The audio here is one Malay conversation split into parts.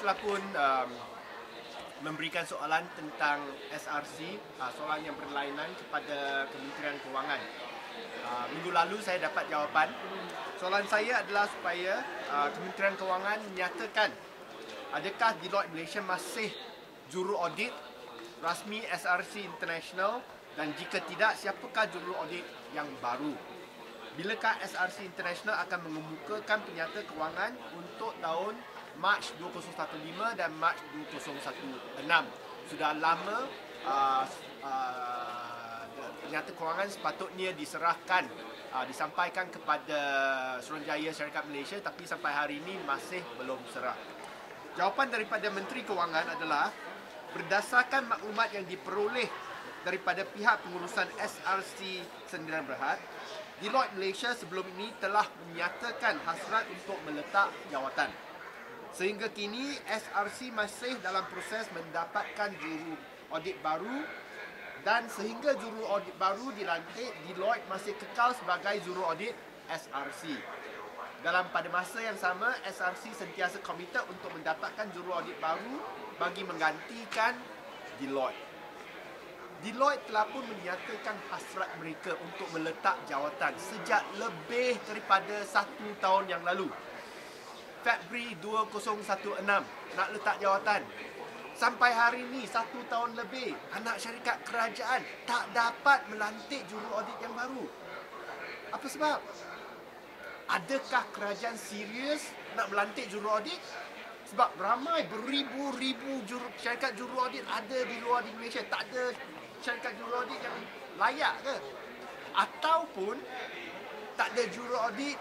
telah pun memberikan soalan tentang SRC, soalan yang berlainan kepada Kementerian Kewangan. Minggu lalu saya dapat jawapan. Soalan saya adalah supaya Kementerian Kewangan menyatakan adakah Deloitte Malaysia masih juru audit rasmi SRC International, dan jika tidak, siapakah juru audit yang baru? Bilakah SRC International akan mengemukakan penyata kewangan untuk tahun Mac 2015 dan Mac 2016? Sudah lama penyata kewangan sepatutnya diserahkan, disampaikan kepada Suruhanjaya Syarikat Malaysia, tapi sampai hari ini masih belum serah. Jawapan daripada Menteri Kewangan adalah berdasarkan maklumat yang diperoleh daripada pihak pengurusan SRC Sdn Bhd, Deloitte Malaysia sebelum ini telah menyatakan hasrat untuk meletak jawatan. Sehingga kini SRC masih dalam proses mendapatkan juru audit baru, dan sehingga juru audit baru dilantik, Deloitte masih kekal sebagai juru audit SRC. Pada masa yang sama, SRC sentiasa komited untuk mendapatkan juru audit baru bagi menggantikan Deloitte. Deloitte telah pun menyatakan hasrat mereka untuk meletak jawatan sejak lebih daripada 1 tahun yang lalu. Februari 2016 nak letak jawatan. Sampai hari ini 1 tahun lebih, anak syarikat kerajaan tak dapat melantik juru audit yang baru. Apa sebab? Adakah kerajaan serius nak melantik juru audit? Sebab ramai beribu-ribu syarikat juru audit ada di luar di Malaysia. Tak ada syarikat juru audit yang layak ke? Ataupun tak ada juru audit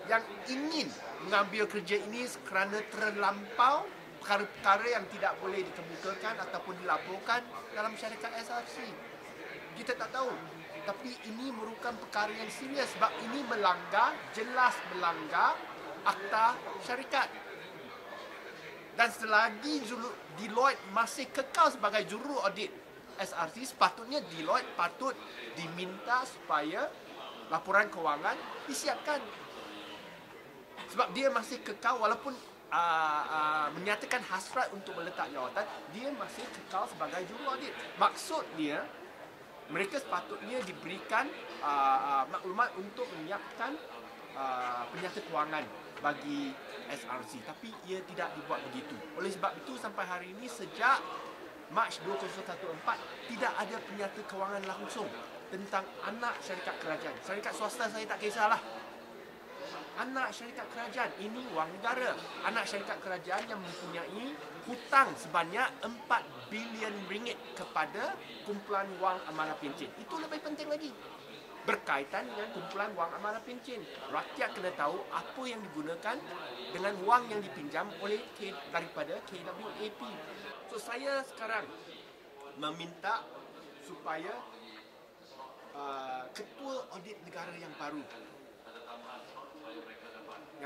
yang ingin mengambil kerja ini kerana terlampau perkara-perkara yang tidak boleh dikemukakan ataupun dilaporkan dalam syarikat SRC. Kita tak tahu. Tapi ini merupakan perkara yang serius sebab ini jelas melanggar akta syarikat. Dan selagi Deloitte masih kekal sebagai juru audit SRC, sepatutnya Deloitte patut diminta supaya laporan kewangan disiapkan. Sebab dia masih kekal walaupun menyatakan hasrat untuk meletak jawatan, dia masih kekal sebagai juru audit. Maksudnya, mereka sepatutnya diberikan maklumat untuk menyiapkan penyata kewangan bagi SRC. Tapi ia tidak dibuat begitu. Oleh sebab itu, sampai hari ini sejak Mac 2014 tidak ada penyata kewangan langsung tentang anak syarikat kerajaan. Syarikat swasta saya tak kisahlah. Anak syarikat kerajaan, ini wang negara. Anak syarikat kerajaan yang mempunyai hutang sebanyak 4 bilion ringgit kepada kumpulan wang amanah pencen. Itu lebih penting lagi. Berkaitan dengan kumpulan wang amanah pencen. Rakyat kena tahu apa yang digunakan dengan wang yang dipinjam oleh daripada KWAP. So saya sekarang meminta supaya ketua audit negara yang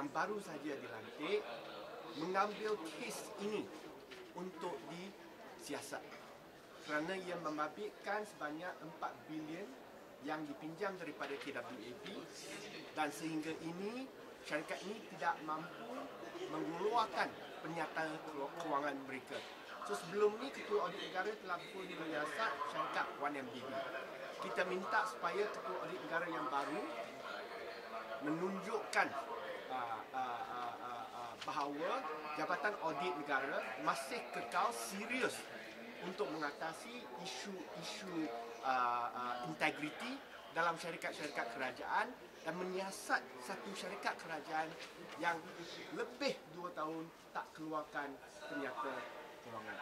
baru saja dilantik mengambil kes ini untuk disiasat kerana ia membabitkan sebanyak 4 bilion yang dipinjam daripada KWAP, dan sehingga ini syarikat ini tidak mampu mengeluarkan penyata kewangan mereka. So sebelum ni ketua audit negara telah pun menyiasat syarikat 1MDB. Kita minta supaya ketua audit negara yang baru menunjukkan bahawa Jabatan Audit Negara masih kekal serius untuk mengatasi isu-isu integriti dalam syarikat-syarikat kerajaan dan menyiasat satu syarikat kerajaan yang lebih 2 tahun tak keluarkan penyata kewangan.